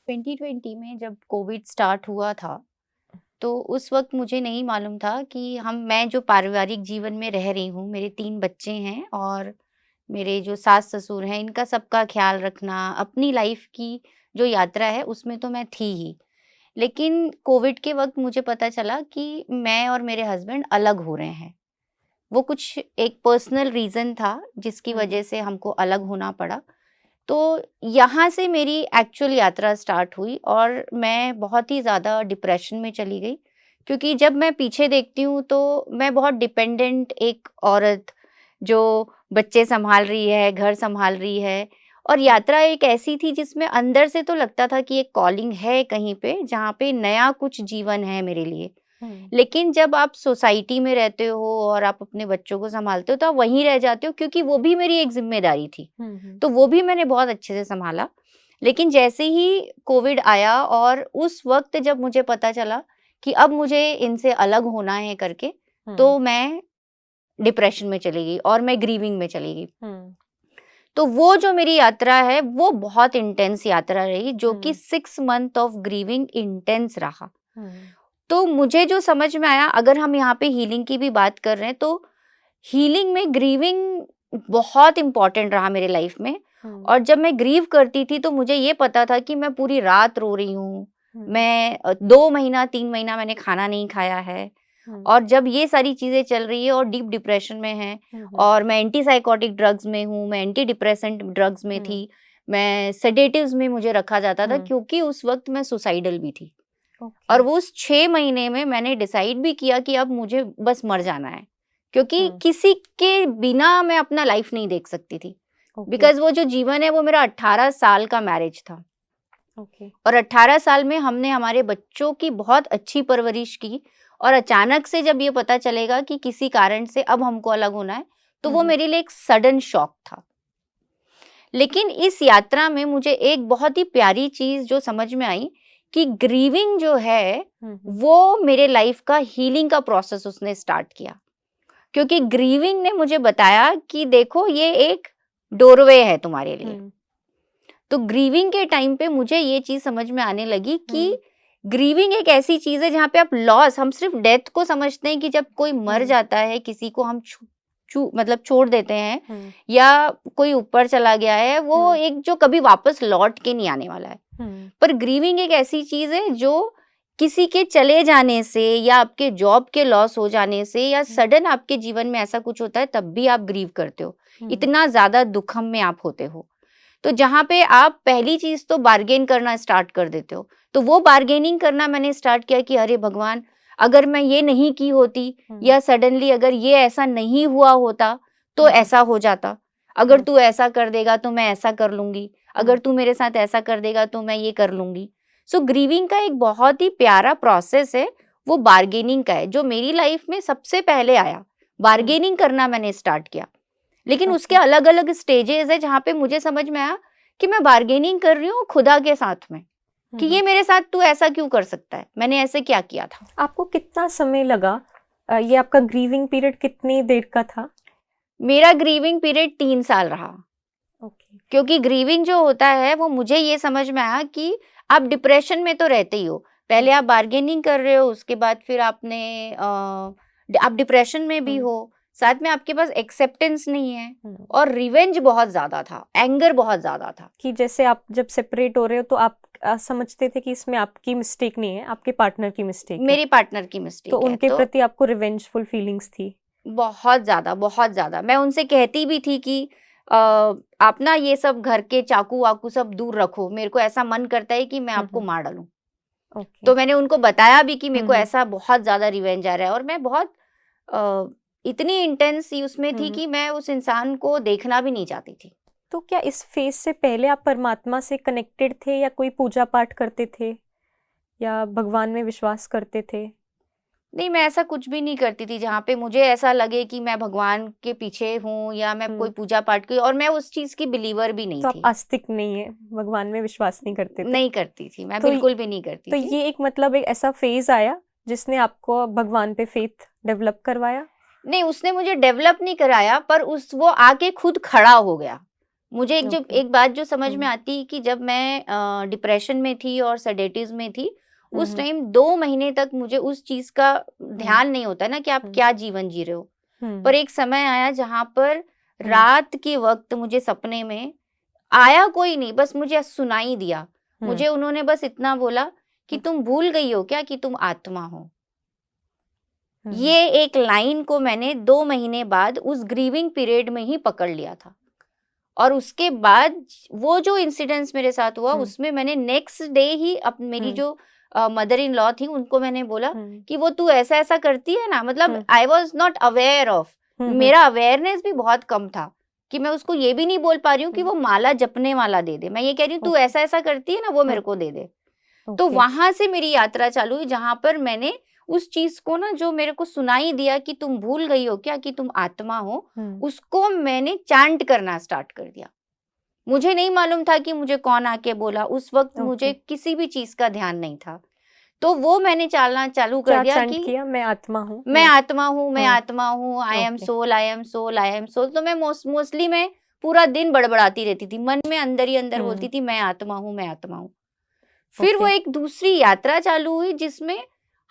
2020 में जब Covid start हुआ था, तो उस वक़्त मुझे नहीं मालूम था कि मैं जो पारिवारिक जीवन में रह रही हूँ, मेरे 3 बच्चे हैं और मेरे जो सास-ससुर हैं, इनका सबका ख़्याल रखना, अपनी लाइफ़ की जो यात्रा है, उसमें तो मैं थी ही। लेकिन कोविड के वक़्त मुझे पता चला कि मैं और मेरे हस्बैंड अलग हो रहे हैं। वो कुछ एक पर्सनल रीज़न था, जिसकी हुँ, वजह से हमको अलग होना पड़ा। तो यहाँ से मेरी एक्चुअल यात्रा स्टार्ट हुई और मैं बहुत ही ज़्यादा डिप्रेशन में चली गई, क्योंकि जब मैं पीछे देखती हूँ तो मैं बहुत डिपेंडेंट एक औरत जो बच्चे संभाल रही है, घर संभाल रही है, और हुँ, यात्रा एक ऐसी थी जिसमें अंदर से तो लगता था कि एक कॉलिंग है कहीं पे, जहाँ पे नया कुछ जीवन है मेरे लिए। हुँ, लेकिन जब आप सोसाइटी में रहते हो और आप अपने बच्चों को सँभालते हो, तो आप वहीं रह जाते हो, क्योंकि वो भी मेरी एक ज़िम्मेदारी थी। हुँ, हुँ, तो वो भी मैंने बहुत अच्छे से सँभाला। लेकिन जैसे ही कोविड आया और उस वक़्त जब मुझे पता चला कि अब मुझे इनसे अलग होना है करके, हुँ, तो मैं डिप्रेशन में चली गई और मैं ग्रीविंग में चली गई। हुँ, तो वो जो मेरी यात्रा है, वो बहुत इंटेंस यात्रा रही, जो कि हुँ, 6 मंथ ऑफ ग्रीविंग इंटेंस रहा। हुँ, तो मुझे जो समझ में आया, अगर हम यहाँ पे हीलिंग की भी बात कर रहे हैं, तो हीलिंग में ग्रीविंग बहुत इम्पोर्टेंट रहा मेरे लाइफ में। हुँ, और जब मैं ग्रीव करती थी तो मुझे ये पता था कि मैं पूरी रात रो रही हूँ। हुँ, मैं 2 महीना 3 महीना मैंने खाना नहीं खाया है, हुँ, और जब ये सारी चीज़ें चल रही है और डीप डिप्रेशन में है, हुँ, हुँ, और मैं एंटीसाइकोटिक ड्रग्स में हूँ, मैं एंटी डिप्रेसेंट ड्रग्स में हुँ, थी, मैं सेडेटिव्स में मुझे रखा जाता था, हुँ, क्योंकि उस वक़्त मैं सुसाइडल भी थी। ओके, और वो उस 6 महीने में मैंने डिसाइड भी किया कि अब मुझे बस मर जाना है, क्योंकि हुँ, किसी के बिना मैं अपना लाइफ नहीं देख सकती थी। ओके, बिकॉज़ वो जो जीवन है वो मेरा 18 साल का मैरिज था, ओके, और 18 साल में हमने हमारे बच्चों की बहुत अच्छी परवरिश की, और अचानक से जब ये पता चलेगा कि किसी कारण से अब हमको अलग होना है, तो हुँ, वो हुँ, मेरे लिए एक सडन शॉक था। लेकिन इस यात्रा में मुझे एक बहुत ही प्यारी चीज़ जो समझ में आई, कि ग्रीविंग जो है, हुँ, हुँ, वो मेरे लाइफ का हीलिंग का प्रोसेस उसने स्टार्ट किया। क्योंकि ग्रीविंग ने मुझे बताया कि देखो, ये एक डोरवे है तुम्हारे लिए। हुँ, तो ग्रीविंग के टाइम पे मुझे ये चीज़ समझ में आने लगी कि हुँ, ग्रीविंग एक ऐसी चीज़ है जहाँ पे आप लॉस, हम सिर्फ़ डेथ को समझते हैं कि जब कोई मर हुँ, जाता है, किसी को हम छू छू मतलब छोड़ देते हैं, हुँ, या कोई ऊपर चला गया है, वो हुँ, एक जो कभी वापस लौट के नहीं आने वाला है। हुँ, पर ग्रीविंग एक ऐसी चीज़ है जो किसी के चले जाने से, या आपके जॉब के लॉस हो जाने से, या हुँ, सडन आपके जीवन में ऐसा कुछ होता है, तब भी आप ग्रीव करते हो। हुँ, इतना ज़्यादा दुखम में आप होते हो। तो जहाँ पे आप पहली चीज़ तो बार्गेन करना स्टार्ट कर देते हो। तो वो बार्गेनिंग करना मैंने स्टार्ट किया कि अरे भगवान! अगर मैं ये नहीं की होती, हुँ, या सडनली अगर ये ऐसा नहीं हुआ होता, तो हुँ, ऐसा हो जाता। अगर हुँ, तू ऐसा कर देगा तो मैं ऐसा कर लूँगी। अगर हुँ, तू मेरे साथ ऐसा कर देगा तो मैं ये कर लूँगी। सो ग्रीविंग का एक बहुत ही प्यारा प्रोसेस है, वो बार्गेनिंग का है, जो मेरी लाइफ में सबसे पहले आया। हुँ, बार्गेनिंग करना मैंने स्टार्ट किया। लेकिन उसके ओके, अलग-अलग स्टेजेज़ हैं जहाँ पे मुझे समझ में आया कि मैं बार्गेनिंग कर रही हूँ खुदा के साथ में, हुँ, कि हुँ। ये मेरे साथ तू ऐसा क्यों कर सकता है? मैंने ऐसे क्या किया था? आपको कितना समय लगा? ये आपका ग्रीविंग पीरियड कितनी देर का था? मेरा ग्रीविंग पीरियड 3 साल रहा, ओके, क्योंकि ग्रीविंग जो होता है वो मुझे ये समझ में आया कि आप डिप्रेशन में तो रहते ही हो। हुँ, पहले आप बार्गेनिंग कर रहे हो, उसके बाद फिर आप डिप्रेशन में भी हुँ, हो, साथ में आपके पास एक्सेप्टेंस नहीं है, हुँ, और रिवेंज बहुत ज़्यादा था, एंगर बहुत ज़्यादा था। कि जैसे आप जब सेपरेट हो रहे हो तो आप समझते थे कि इसमें आपकी मिस्टेक नहीं है, आपके पार्टनर की मिस्टेक है। मेरी पार्टनर की तो मिस्टेक है, उनके तो प्रति आपको रिवेंजफुल फीलिंग्स थी। बहुत ज़्यादा, बहुत ज़्यादा। मैं उनसे कहती भी थी कि अ, आप ना ये सब घर के चाकू-वाकू सब दूर रखो, मेरे को ऐसा मन करता है कि मैं हुँ, आपको हुँ, मार डालूँ। ओके। तो मैंने उनको बताया भी कि मेरे हुँ, को हुँ, ऐसा बहुत ज़्यादा रिवेंज आ रहा है, और मैं बहुत अ, इतनी इंटेंस सी उसमें हुँ, थी हुँ। कि मैं उस इंसान को देखना भी नहीं चाहती थी। तो क्या इस फ़ेज़ से पहले आप परमात्मा से कनेक्टेड थे या कोई पूजा-पाठ करते थे या भगवान में विश्वास करते थे? नहीं, मैं ऐसा कुछ भी नहीं करती थी जहाँ पे मुझे ऐसा लगे कि मैं भगवान के पीछे हूँ, या मैं कोई हुँ, पूजा-पाठ की, और मैं उस चीज़ की बिलीवर भी नहीं तो आप थी। आस्तिक नहीं हैं, भगवान में विश्वास नहीं करते थे। नहीं करती थी, मैं तो बिल्कुल भी नहीं करती तो थी। ये एक मतलब एक ऐसा फ़ेज़ आया जिसने आपको भगवान पे फ़ेथ डेवलप करवाया? नहीं, उसने मुझे डेवलप नहीं कराया, पर उस वो आके खुद खड़ा हो गया। मुझे ओके। एक बात जो समझ में हुँ, आती कि जब मैं डिप्रेशन में थी और सेडेटिव्स में थी, हुँ, उस हुँ, टाइम 2 महीने तक मुझे उस चीज़ का हुँ, ध्यान नहीं होता ना कि आप हुँ, क्या जीवन जी रहे हो। हुँ, पर एक समय आया जहाँ पर हुँ, रात के वक़्त मुझे सपने में आया कोई नहीं, बस मुझे सुनाई दिया। हुँ, मुझे उन्होंने बस इतना बोला कि हुँ, तुम भूल गई हो क्या कि तुम आत्मा हो। हुँ, ये एक लाइन को मैंने 2 महीने बाद उस ग्रीविंग पीरियड में ही पकड़ लिया था। और उसके बाद वो जो इंसिडेंस मेरे साथ हुआ हुँ, उसमें मैंने नेक्स्ट डे ही मेरी हुँ, जो मदर इन लॉ थी उनको मैंने बोला हुँ, कि वो तू ऐसा-ऐसा करती है ना, मतलब हुँ, I was not aware of, हुँ, हुँ, मेरा अवेयरनेस भी बहुत कम था कि मैं उसको ये भी नहीं बोल पा रही हूँ कि हुँ, वो माला जपने वाला दे दे। मैं ये कह रही हूँ तू ओके, ऐसा-ऐसा करती है ना, वो हुँ, मेरे को दे दे। तो ओके, वहाँ से मेरी यात्रा चालू हुई जहाँ पर मैंने उस चीज़ को ना जो मेरे को सुनाई दिया कि तुम भूल गई हो क्या कि तुम आत्मा हो, हुँ, उसको मैंने चैंट करना स्टार्ट कर दिया। मुझे नहीं मालूम था कि मुझे कौन आके बोला, उस वक़्त ओके। मुझे किसी भी चीज़ का ध्यान नहीं था। तो वो मैंने चालना चालू कर क्या दिया चैंट कि किया? मैं आत्मा हूँ, मैं आत्मा हूँ, मैं हाँ, आत्मा हूँ, I am okay, soul, I am soul, I am soul. तो मैं मोस्टली मैं पूरा दिन बड़बड़ाती रहती थी। मन में अंदर ही अंदर हुँ, बोलती थी मैं आत्मा हूँ, मैं आत्मा हूँ। फिर वो ओके, एक दूसरी यात्रा चालू हुई जिसमें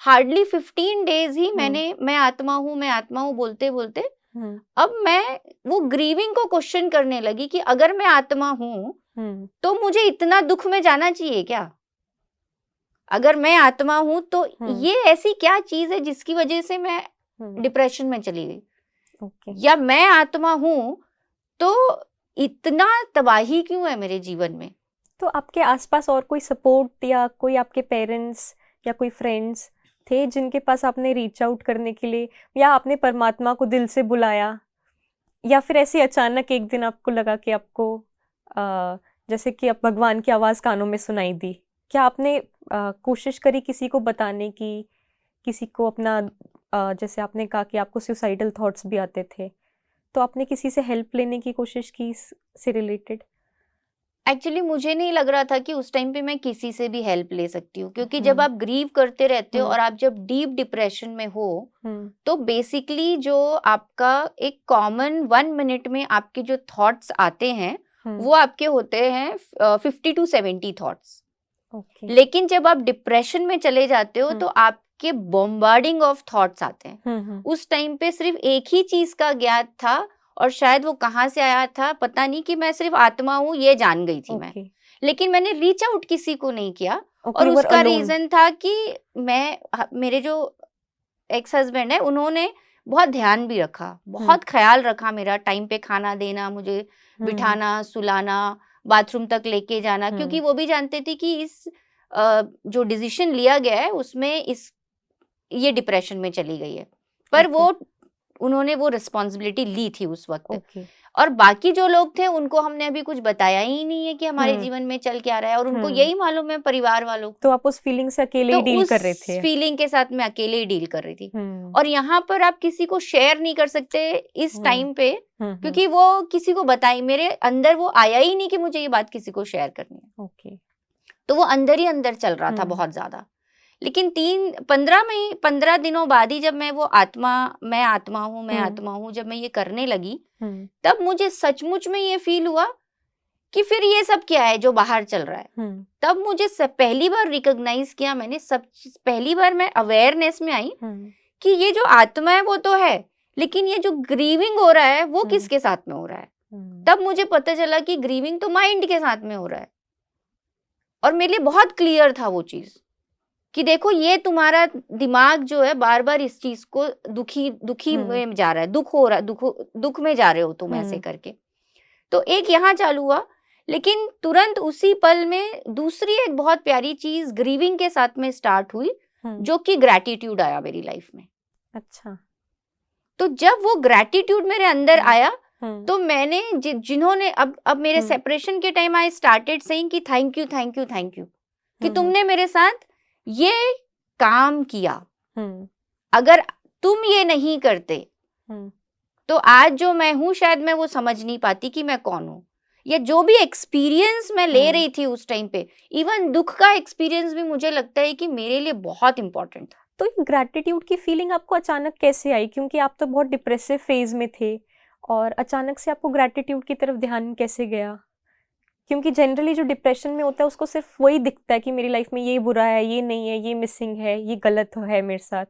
हार्डली 15 डेज़ ही हुँ, मैंने मैं आत्मा हूँ बोलते-बोलते हुँ, अब मैं वो ग्रीविंग को क्वेश्चन करने लगी कि अगर मैं आत्मा हूँ, हुँ, तो मुझे इतना दुःख में जाना चाहिए क्या? अगर मैं आत्मा हूँ, तो हुँ, ये ऐसी क्या चीज़ है जिसकी वजह से मैं हुँ, डिप्रेशन में चली गई? ओके। या मैं आत्मा हूँ, तो इतना तबाही क्यों है मेरे जीवन में? तो आपके आसपास और कोई सपोर्ट या कोई आपके पेरेंट्स या कोई फ्रेंड्स थे जिनके पास आपने रीच आउट करने के लिए या आपने परमात्मा को दिल से बुलाया या फिर ऐसे अचानक एक दिन आपको लगा कि आपको अ, जैसे कि अब भगवान की आवाज़ कानों में सुनाई दी। क्या आपने कोशिश करी किसी को बताने की, किसी को अपना जैसे आपने कहा कि आपको सुसाइडल थॉट्स भी आते थे, तो आपने किसी से हेल्प लेने की कोशिश की इससे रिलेटेड? एक्चुअली मुझे नहीं लग रहा था कि उस टाइम पे मैं किसी से भी हेल्प ले सकती हूँ, क्योंकि जब हुँ, आप ग्रीव करते रहते हो हुँ, और आप जब डीप डिप्रेशन में हो, हुँ, तो बेसिकली जो आपका एक कॉमन 1 मिनट में आपके जो थॉट्स आते हैं, हुँ, वो आपके होते हैं 50 टू 70 थॉट्स। ओके। लेकिन जब आप डिप्रेशन में चले जाते हो हुँ, तो आपके बॉम्बार्डिंग ऑफ थॉट्स आते हैं। हुँ, हुँ, उस टाइम पे सिर्फ एक ही चीज़ का ज्ञात था और शायद वो कहाँ से आया था पता नहीं, कि मैं सिर्फ आत्मा हूँ ये जान गई थी मैं। ओके, लेकिन मैंने रीच आउट किसी को नहीं किया ओके, और यू वर उसका अलोन। रीज़न था कि मेरे जो एक्स हस्बैंड है उन्होंने बहुत ध्यान भी रखा, हुँ, बहुत ख़्याल रखा मेरा, टाइम पे खाना देना, मुझे हुँ, बिठाना, सुलाना, बाथरूम तक लेके जाना, क्योंकि हुँ, वो भी जानते थे कि इस जो डिसीज़न लिया गया है उसमें ये डिप्रेशन में चली गई है। पर ओके, उन्होंने वो रिस्पॉन्सिबिलिटी ली थी उस वक़्त। ओके, और बाकी जो लोग थे उनको हमने अभी कुछ बताया ही नहीं है कि हमारे हुँ, जीवन में चल क्या रहा है, और उनको हुँ, यही मालूम है परिवार वालों को। तो आप उस फीलिंग से अकेले तो ही डील उस कर रहे थे। फीलिंग के साथ मैं अकेले ही डील कर रही थी। हुँ, और यहाँ पर आप किसी को शेयर नहीं कर सकते इस हुँ, टाइम पे, हुँ, हुँ, क्योंकि वो किसी को बताई मेरे अंदर वो आया ही नहीं कि मुझे ये बात किसी को शेयर करनी है। ओके, तो वो अंदर ही अंदर चल रहा था हुँ, बहुत ज़्यादा। लेकिन 15 दिनों बाद ही जब मैं मैं हुँ, आत्मा हूँ, जब मैं ये करने लगी, हुँ, तब मुझे सचमुच में ये फ़ील हुआ कि फिर ये सब क्या है जो बाहर चल रहा है। हुँ, तब मुझे पहली बार रिकॉग्नाइज़ किया मैंने, सब चीज़ पहली बार मैं अवेयरनेस में आई हुँ, कि ये जो आत्मा है वो तो है, लेकिन ये जो ग्रीविंग हो रहा है वो हुँ, किसके साथ में हो रहा है। हुँ, तब मुझे पता चला कि ग्रीविंग तो माइंड के साथ में हो रहा है। और मेरे लिए बहुत क्लियर था वो चीज़ कि देखो ये तुम्हारा दिमाग जो है बार-बार इस चीज़ को दुखी दुखी हुँ, में जा रहा है, दुःख हो रहा है, दुःख में जा रहे हो तुम ऐसे हुँ, करके। तो एक यहाँ चालू हुआ, लेकिन तुरंत उसी पल में दूसरी एक बहुत प्यारी चीज़ ग्रीविंग के साथ में स्टार्ट हुई, हुँ, जो कि ग्रैटिट्यूड आया मेरी लाइफ में। अच्छा, तो जब वो ग्रैटिट्यूड मेरे अंदर हुँ, आया, हुँ, तो मैंने जिन्होंने अब मेरे हुँ, सेपरेशन के टाइम आई स्टार्टेड सेइंग कि thank you, thank you, thank you, कि हुँ, हुँ, तुमने मेरे साथ ये काम किया। हुँ, अगर तुम ये नहीं करते, हुँ, तो आज जो मैं हूँ शायद मैं वो समझ नहीं पाती कि मैं कौन हूँ। या जो भी एक्सपीरियंस मैं ले हुँ। रही थी उस टाइम पे, इवन दुःख का एक्सपीरियंस भी मुझे लगता है कि मेरे लिए बहुत इम्पोर्टेंट था। तो ये ग्रैटिट्यूड की फीलिंग आपको अचानक कैसे आई? क्योंकि आप तो बहुत डिप्रेसिव फेज़ में थे और अचानक से आपको ग्रैटिट्यूड की तरफ ध्यान कैसे गया? क्योंकि जनरली जो डिप्रेशन में होता है उसको सिर्फ वही दिखता है कि मेरी लाइफ में ये बुरा है, ये नहीं है, ये मिसिंग है, ये गलत है मेरे साथ।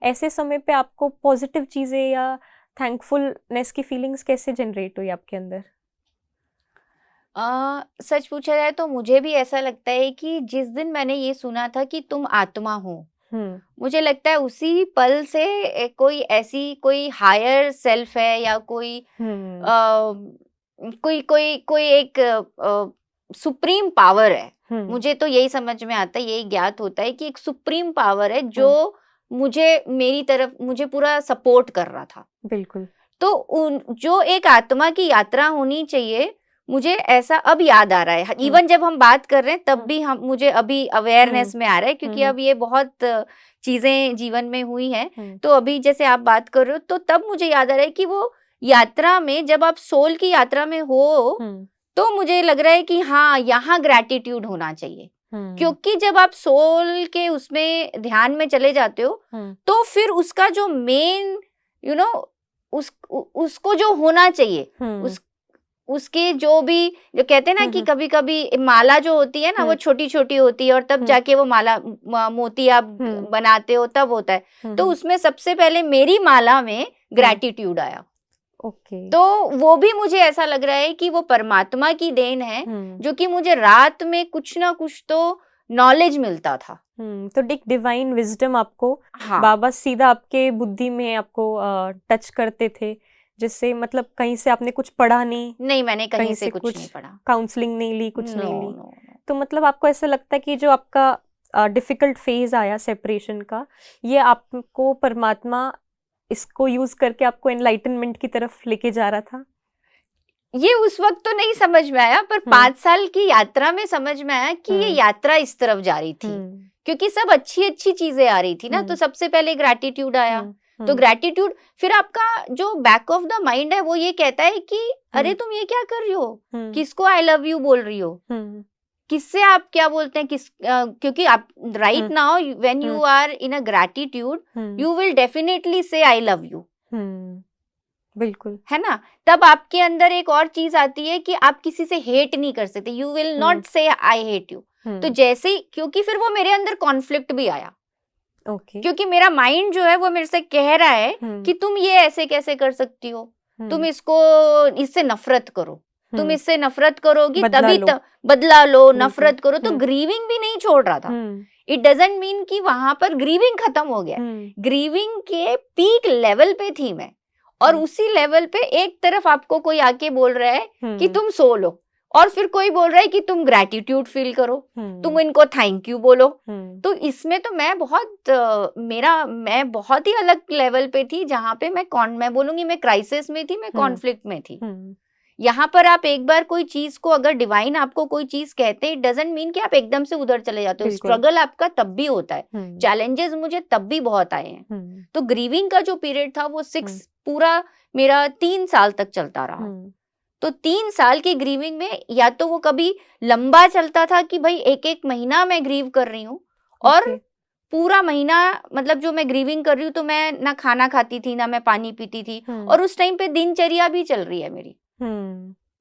ऐसे समय पे आपको पॉजिटिव चीज़ें या थैंकफुलनेस की फीलिंग्स कैसे जनरेट हुई आपके अंदर? सच पूछा जाए तो मुझे भी ऐसा लगता है कि जिस दिन मैंने ये सुना था कि तुम आत्मा हो, हम्म मुझे लगता है उसी पल से कोई ऐसी कोई हायर सेल्फ है या कोई हम्म कोई कोई कोई एक सुप्रीम पावर है। हम्म मुझे तो यही समझ में आता है, यही ज्ञात होता है कि एक सुप्रीम पावर है जो मेरी तरफ मुझे पूरा सपोर्ट कर रहा था। बिल्कुल। तो जो एक आत्मा की यात्रा होनी चाहिए, मुझे ऐसा अब याद आ रहा है। इवन जब हम बात कर रहे हैं तब भी मुझे अभी अवेयरनेस में आ रहा है, क्योंकि अब ये बहुत चीजें जीवन में हुई हैं। तो अभी जैसे आप बात कर रहे हो तो तब मुझे याद आ रहा है कि वो यात्रा में जब आप सोल की यात्रा में हो तो मुझे लग रहा है कि हाँ, यहाँ ग्रैटिट्यूड होना चाहिए। क्योंकि जब आप सोल के उसमें ध्यान में चले जाते हो तो फिर उसका जो मेन उसको जो होना चाहिए, उसके जो भी जो कहते हैं ना कि कभी कभी माला जो होती है ना वो छोटी छोटी होती है और तब जाके वो माला मोती आप बनाते हो तब होता है। तो उसमें सबसे पहले मेरी माला में ग्रैटिट्यूड आया। तो वो भी मुझे ऐसा लग रहा है कि वो परमात्मा की देन है, जो कि मुझे रात में कुछ ना कुछ तो नॉलेज मिलता था। तो एक डिवाइन विजडम आपको, बाबा सीधा आपके बुद्धि में आपको टच करते थे, जिससे मतलब कहीं से आपने कुछ पढ़ा नहीं, मैंने कहीं से कुछ नहीं पढ़ा, काउंसलिंग नहीं ली, कुछ नहीं ली। तो मतलब आपको ऐसा लगता है कि जो आपका डिफिकल्ट फेज आया सेपरेशन का, ये आपको परमात्मा इसको यूज करके आपको एनलाइटनमेंट की तरफ लेके जा रहा था? ये उस वक्त तो नहीं समझ में आया, पर 5 साल की यात्रा में समझ में आया कि ये यात्रा इस तरफ जा रही थी, क्योंकि सब अच्छी अच्छी चीजें आ रही थी ना। तो सबसे पहले ग्रैटिट्यूड आया, तो ग्रैटिट्यूड, फिर आपका जो बैक ऑफ द माइंड है वो ये कहता है कि अरे तुम ये क्या कर रही हो, किसको आई लव यू बोल रही हो, किससे आप क्या बोलते हैं, क्योंकि आप right now when you are in a gratitude you will definitely say I love you, बिल्कुल, है ना। तब आपके अंदर एक और चीज आती है कि आप किसी से हेट नहीं कर सकते, यू विल नॉट से आई हेट यू। तो जैसे ही, क्योंकि फिर वो मेरे अंदर कॉन्फ्लिक्ट भी आया, क्योंकि मेरा माइंड जो है वो मेरे से कह रहा है कि तुम ये ऐसे कैसे कर सकती हो, तुम इससे नफरत करो, तुम इससे नफरत करोगी तभी बदला लो, नफरत करो। तो ग्रीविंग भी नहीं छोड़ रहा था। इट डजंट मीन कि वहां पर ग्रीविंग खत्म हो गया, ग्रीविंग के पीक लेवल पे थी मैं, और उसी लेवल पे एक तरफ आपको कोई आके बोल रहा है कि तुम सो लो, और फिर कोई बोल रहा है कि तुम ग्रैटिट्यूड फील करो, तुम इनको थैंक यू बोलो। तो इसमें तो मैं बहुत ही अलग लेवल पे थी, जहां पे मैं बोलूंगी मैं क्राइसिस में थी, मैं कॉन्फ्लिक्ट में थी। यहाँ पर आप एक बार कोई चीज को, अगर डिवाइन आपको कोई चीज कहते हैं, इट डजंट मीन कि आप एकदम से उधर चले जाते हो। स्ट्रगल आपका तब भी होता है, चैलेंजेस मुझे तब भी बहुत आए हैं। तो ग्रीविंग का जो पीरियड था वो पूरा मेरा 3 साल तक चलता रहा। तो 3 साल की ग्रीविंग में या तो वो कभी लंबा चलता था कि भाई एक महीना मैं ग्रीव कर रही हूँ, और पूरा महीना, मतलब जो मैं ग्रीविंग कर रही हूँ तो मैं ना खाना खाती थी ना मैं पानी पीती थी, और उस टाइम पे दिनचर्या भी चल रही है मेरी,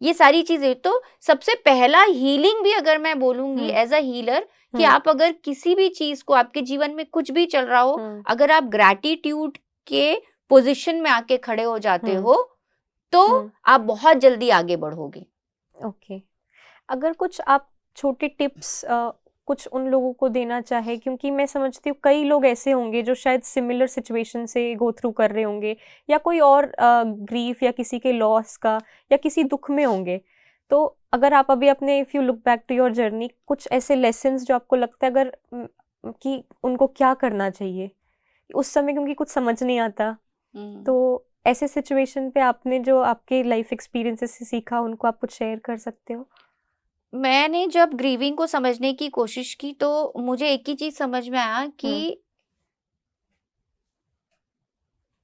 ये सारी चीजें। तो सबसे पहला हीलिंग भी अगर मैं बोलूंगी एज अ हीलर, कि आप अगर किसी भी चीज को, आपके जीवन में कुछ भी चल रहा हो, अगर आप ग्रैटिट्यूड के पोजीशन में आके खड़े हो जाते हो तो आप बहुत जल्दी आगे बढ़ोगे। ओके, अगर कुछ आप छोटे टिप्स कुछ उन लोगों को देना चाहे, क्योंकि मैं समझती हूँ कई लोग ऐसे होंगे जो शायद सिमिलर सिचुएशन से गो थ्रू कर रहे होंगे, या कोई और ग्रीफ या किसी के लॉस का या किसी दुख में होंगे। तो अगर आप अभी अपने, if you look back to your journey, कुछ ऐसे लेसन्स जो आपको लगता है अगर कि उनको क्या करना चाहिए उस समय, क्योंकि कुछ समझ नहीं आता, तो ऐसे सिचुएशन पे आपने जो आपके लाइफ एक्सपीरियंसेस से सीखा, उनको आप कुछ शेयर कर सकते हो? मैंने जब ग्रीविंग को समझने की कोशिश की तो मुझे एक ही चीज समझ में आया कि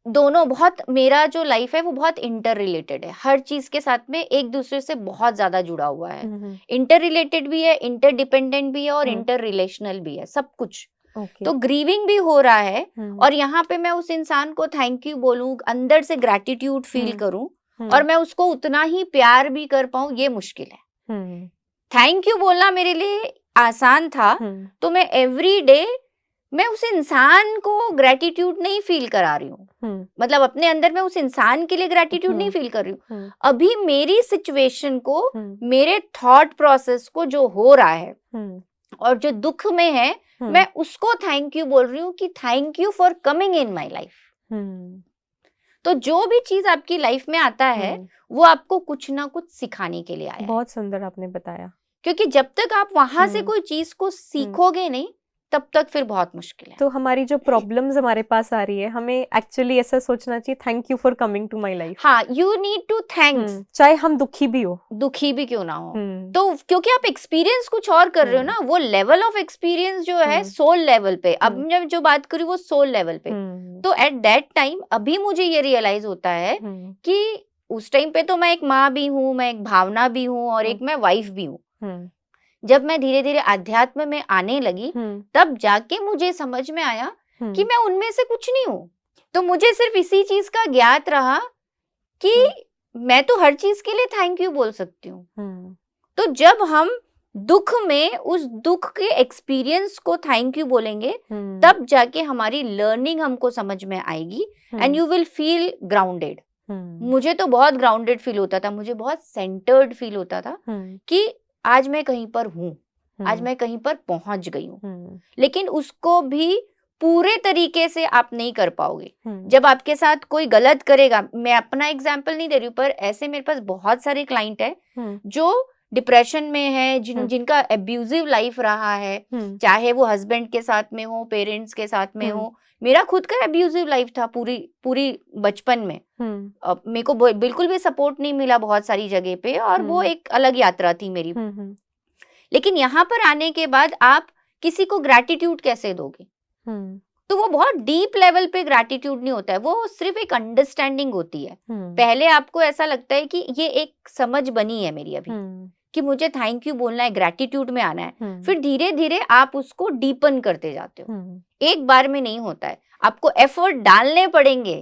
दोनों बहुत, मेरा जो लाइफ है वो बहुत इंटर रिलेटेड है, हर चीज के साथ में एक दूसरे से बहुत ज्यादा जुड़ा हुआ है। इंटर रिलेटेड भी है, इंटर डिपेंडेंट भी है, और इंटर रिलेशनल भी है, सब कुछ। तो ग्रीविंग भी हो रहा है, और यहाँ पे मैं उस इंसान को थैंक यू बोलूं, अंदर से ग्रैटिट्यूड फील करूं, और मैं उसको उतना ही प्यार भी कर पाऊं, ये मुश्किल है। थैंक यू बोलना मेरे लिए आसान था, तो मैं एवरी डे मैं उस इंसान को ग्रेटिट्यूड नहीं फील करा रही हूँ, मतलब अपने अंदर में उस इंसान के लिए ग्रेटिट्यूड नहीं फील कर रही हूँ। अभी मेरी सिचुएशन को, मेरे थॉट प्रोसेस को जो हो रहा है और जो दुख में है, मैं उसको थैंक यू बोल रही हूँ कि thank you for coming in my life. तो जो भी चीज आपकी लाइफ में आता है वो आपको कुछ ना कुछ सिखाने के लिए आया। बहुत सुंदर आपने बताया, क्योंकि जब तक आप वहां से कोई चीज को सीखोगे नहीं, तब तक फिर बहुत मुश्किल है। तो हमारी जो प्रॉब्लम्स हमारे पास आ रही है, हमें एक्चुअली ऐसा सोचना चाहिए, thank you for coming to my life. हाँ, यू नीड टू थैंक्स, चाहे हम दुखी भी क्यों ना हो। तो क्योंकि आप एक्सपीरियंस कुछ और कर रहे हो ना, वो लेवल ऑफ एक्सपीरियंस जो है सोल लेवल पे, अब मैं जो बात करी वो सोल लेवल पे। तो एट दैट टाइम अभी मुझे ये रियलाइज होता है कि उस टाइम पे तो मैं एक माँ भी हूँ, मैं एक भावना भी हूँ और एक मैं वाइफ भी हूँ। जब मैं धीरे धीरे अध्यात्म में आने लगी, तब जाके मुझे समझ में आया कि मैं उनमें से कुछ नहीं हूँ। तो मुझे सिर्फ इसी चीज का ज्ञात रहा कि मैं तो हर चीज के लिए थैंक यू बोल सकती हूँ। तो जब हम दुख में उस दुख के एक्सपीरियंस को थैंक यू बोलेंगे, तब जाके हमारी लर्निंग हमको समझ में आएगी and you will feel grounded. मुझे तो बहुत ग्राउंडेड फील होता था, मुझे बहुत सेंटर्ड फील होता था कि आज मैं कहीं पर हूँ, आज मैं कहीं पर पहुंच गई हूँ। लेकिन उसको भी पूरे तरीके से आप नहीं कर पाओगे। जब आपके साथ कोई गलत करेगा, मैं अपना एग्जाम्पल नहीं दे रही हूँ, पर ऐसे मेरे पास बहुत सारे क्लाइंट है जो डिप्रेशन में है, जिनका एब्यूजिव लाइफ रहा है, चाहे वो हस्बैंड के साथ में हो, पेरेंट्स के साथ में हो। मेरा खुद का एब्यूजिव लाइफ था पूरी बचपन में। मेरे को बिल्कुल भी सपोर्ट नहीं मिला बहुत सारी जगह पे, और वो एक अलग यात्रा थी मेरी। लेकिन यहाँ पर आने के बाद आप किसी को ग्रैटिट्यूड कैसे दोगे? तो वो बहुत डीप लेवल पे ग्रैटिट्यूड नहीं होता है, वो सिर्फ एक अंडरस्टैंडिंग होती है। पहले आपको ऐसा लगता है कि ये एक समझ बनी है मेरी अभी कि मुझे थैंक यू बोलना है, ग्रैटिट्यूड में आना है। फिर धीरे धीरे आप उसको डीपन करते जाते हो। एक बार में नहीं होता है, आपको एफर्ट डालने पड़ेंगे।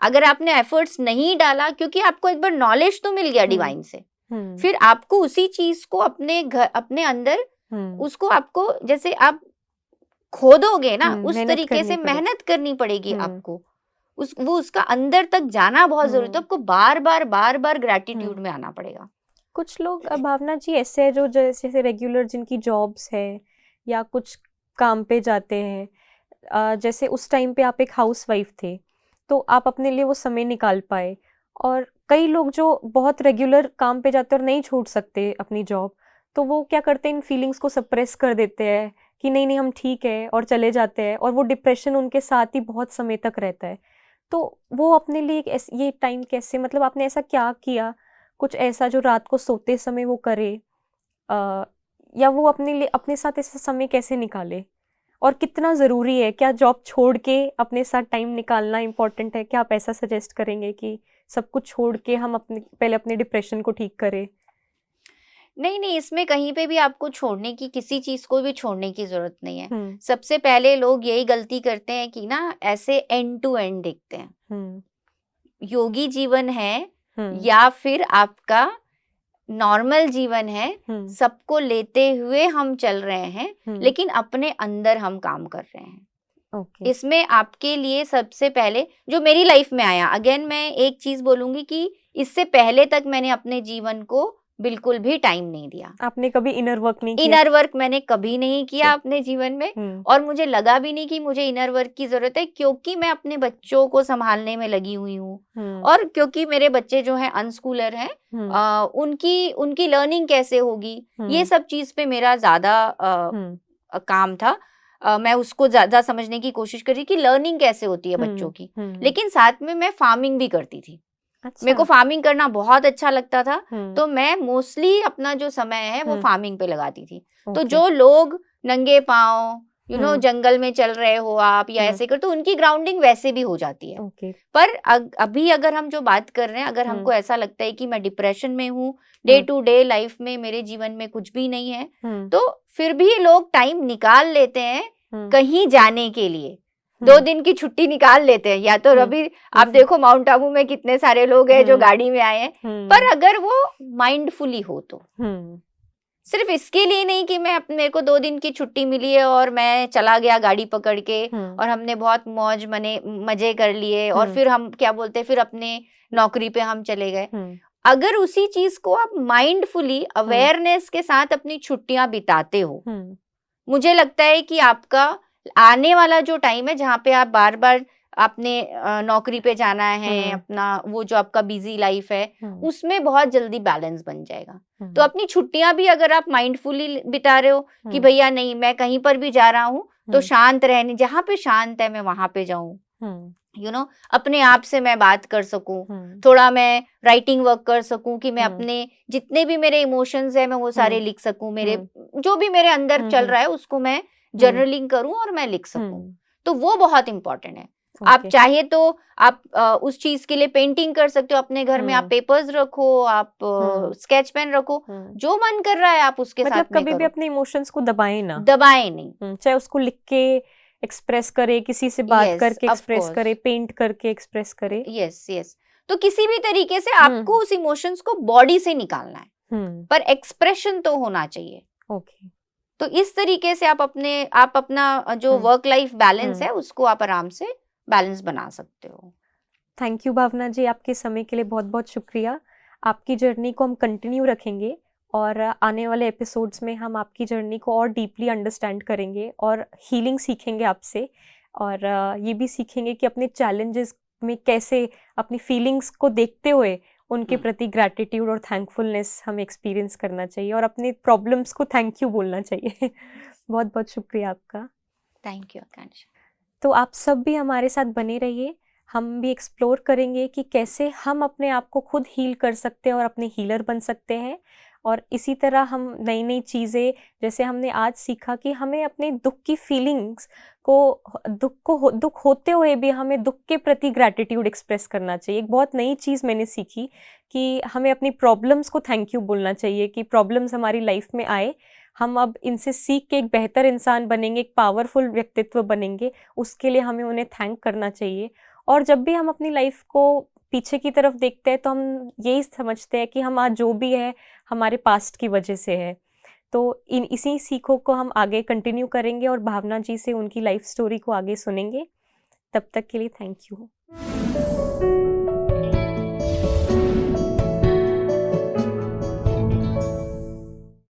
अगर आपने एफर्ट्स नहीं डाला, क्योंकि आपको एक बार नॉलेज तो मिल गया डिवाइन से, फिर आपको उसी चीज को अपने अंदर उसको आपको जैसे आप खोदोगे ना, उस तरीके से मेहनत करनी पड़ेगी आपको। उसका अंदर तक जाना बहुत जरूरी है। आपको बार बार ग्रैटिट्यूड में आना पड़ेगा। कुछ लोग भावना जी ऐसे है जो जैसे रेगुलर जिनकी जॉब्स है या कुछ काम पे जाते हैं, जैसे उस टाइम पे आप एक हाउसवाइफ थे तो आप अपने लिए वो समय निकाल पाए, और कई लोग जो बहुत रेगुलर काम पे जाते हैं और नहीं छोड़ सकते अपनी जॉब, तो वो क्या करते हैं, इन फीलिंग्स को सप्रेस कर देते हैं कि नहीं हम ठीक है, और चले जाते हैं, और वो डिप्रेशन उनके साथ ही बहुत समय तक रहता है। तो वो अपने लिए ये टाइम कैसे, मतलब आपने ऐसा क्या किया, कुछ ऐसा जो रात को सोते समय वो करे, या वो अपने लिए अपने साथ ऐसा समय कैसे निकाले, और कितना ज़रूरी है? क्या जॉब छोड़ के अपने साथ टाइम निकालना इम्पोर्टेंट है? क्या आप ऐसा सजेस्ट करेंगे कि सब कुछ छोड़ के हम पहले अपने डिप्रेशन को ठीक करें? नहीं, इसमें कहीं पे भी आपको छोड़ने की, किसी चीज को भी छोड़ने की जरूरत नहीं है। सबसे पहले लोग यही गलती करते हैं कि ना ऐसे एंड टू एंड देखते हैं। योगी जीवन है या फिर आपका नॉर्मल जीवन है, सबको लेते हुए हम चल रहे हैं, लेकिन अपने अंदर हम काम कर रहे हैं। इसमें आपके लिए सबसे पहले जो मेरी लाइफ में आया, अगेन मैं एक चीज बोलूंगी कि इससे पहले तक मैंने अपने जीवन को बिल्कुल भी टाइम नहीं दिया। आपने कभी इनर वर्क नहीं किया? इनर वर्क मैंने कभी नहीं किया अपने जीवन में, और मुझे लगा भी नहीं कि मुझे इनर वर्क की जरूरत है, क्योंकि मैं अपने बच्चों को संभालने में लगी हुई हूँ। और क्योंकि मेरे बच्चे जो हैं अनस्कूलर हैं, उनकी लर्निंग कैसे होगी, ये सब चीज पे मेरा ज्यादा काम था। मैं उसको ज्यादा समझने की कोशिश कर रही कि लर्निंग कैसे होती है बच्चों की। लेकिन साथ में मैं फार्मिंग भी करती थी। मेरे को फार्मिंग करना बहुत अच्छा लगता था, तो मैं मोस्टली अपना जो समय है वो फार्मिंग पे लगाती थी। तो जो लोग नंगे पांव जंगल में चल रहे हो आप या ऐसे कर, तो उनकी ग्राउंडिंग वैसे भी हो जाती है। पर अभी अगर हम जो बात कर रहे हैं, अगर हमको ऐसा लगता है कि मैं डिप्रेशन में हूँ, डे टू डे लाइफ में मेरे जीवन में कुछ भी नहीं है, तो फिर भी लोग टाइम निकाल लेते हैं कहीं जाने के लिए। 2 दिन की छुट्टी निकाल लेते हैं, या तो अभी आप देखो माउंट आबू में कितने सारे लोग हैं जो गाड़ी में आए हैं, पर अगर वो माइंडफुली हो तो सिर्फ इसके लिए नहीं कि मैं अपने को 2 दिन की छुट्टी मिली है और मैं चला गया गाड़ी पकड़ के और हमने बहुत मौज मजे कर लिए और फिर हम क्या बोलते हैं फिर अपने नौकरी पे हम चले गए। अगर उसी चीज को आप माइंडफुली अवेयरनेस के साथ अपनी छुट्टियां बिताते हो, मुझे लगता है कि आपका आने वाला जो टाइम है जहाँ पे आप बार बार अपने नौकरी पे जाना है, अपना वो जो आपका बिजी लाइफ है उसमें बहुत जल्दी बैलेंस बन जाएगा। तो अपनी छुट्टियां भी अगर आप माइंडफुली बिता रहे हो कि भैया नहीं मैं कहीं पर भी जा रहा हूँ तो शांत रहने, जहाँ पे शांत है मैं वहां पे जाऊं, अपने आप से मैं बात कर सकूं, थोड़ा मैं राइटिंग वर्क कर सकूं कि मैं अपने जितने भी मेरे इमोशंस है मैं वो सारे लिख सकूं, मेरे जो भी मेरे अंदर चल रहा है उसको मैं जर्नलिंग करूं और मैं लिख सकूं। तो वो बहुत इंपॉर्टेंट है। आप चाहे तो आप उस चीज के लिए पेंटिंग कर सकते हो अपने घर में, आप पेपर्स रखो, आप स्केच पेन रखो, जो मन कर रहा है आप उसके साथ में कभी भी अपने इमोशंस को दबाएं नहीं, चाहे उसको लिख के एक्सप्रेस करे, किसी से बात करके एक्सप्रेस करे, पेंट करके एक्सप्रेस करे। यस तो किसी भी तरीके से आपको उस इमोशंस को बॉडी से निकालना है, पर एक्सप्रेशन तो होना चाहिए। ओके, तो इस तरीके से आप अपना जो वर्क लाइफ बैलेंस है उसको आप आराम से बैलेंस बना सकते हो। थैंक यू भावना जी, आपके समय के लिए बहुत बहुत शुक्रिया। आपकी जर्नी को हम कंटिन्यू रखेंगे और आने वाले एपिसोड्स में हम आपकी जर्नी को और डीपली अंडरस्टैंड करेंगे और हीलिंग सीखेंगे आपसे, और ये भी सीखेंगे कि अपने चैलेंजेस में कैसे अपनी फीलिंग्स को देखते हुए उनके प्रति ग्रैटिट्यूड और थैंकफुलनेस हमें एक्सपीरियंस करना चाहिए और अपने प्रॉब्लम्स को थैंक यू बोलना चाहिए। बहुत बहुत शुक्रिया आपका। थैंक यू आकांक्षा। तो आप सब भी हमारे साथ बने रहिए, हम भी एक्सप्लोर करेंगे कि कैसे हम अपने आप को खुद हील कर सकते हैं और अपने हीलर बन सकते हैं। और इसी तरह हम नई नई चीज़ें, जैसे हमने आज सीखा कि हमें अपने दुख की फीलिंग्स को, दुख होते हुए भी हमें दुख के प्रति ग्रैटिट्यूड एक्सप्रेस करना चाहिए। एक बहुत नई चीज़ मैंने सीखी कि हमें अपनी प्रॉब्लम्स को थैंक यू बोलना चाहिए कि प्रॉब्लम्स हमारी लाइफ में आए, हम अब इनसे सीख के एक बेहतर इंसान बनेंगे, एक पावरफुल व्यक्तित्व बनेंगे, उसके लिए हमें उन्हें थैंक करना चाहिए। और जब भी हम अपनी लाइफ को पीछे की तरफ देखते हैं तो हम यही समझते हैं कि हम आज जो भी है हमारे पास्ट की वजह से है। तो इसी सीखों को हम आगे कंटिन्यू करेंगे और भावना जी से उनकी लाइफ स्टोरी को आगे सुनेंगे। तब तक के लिए थैंक यू।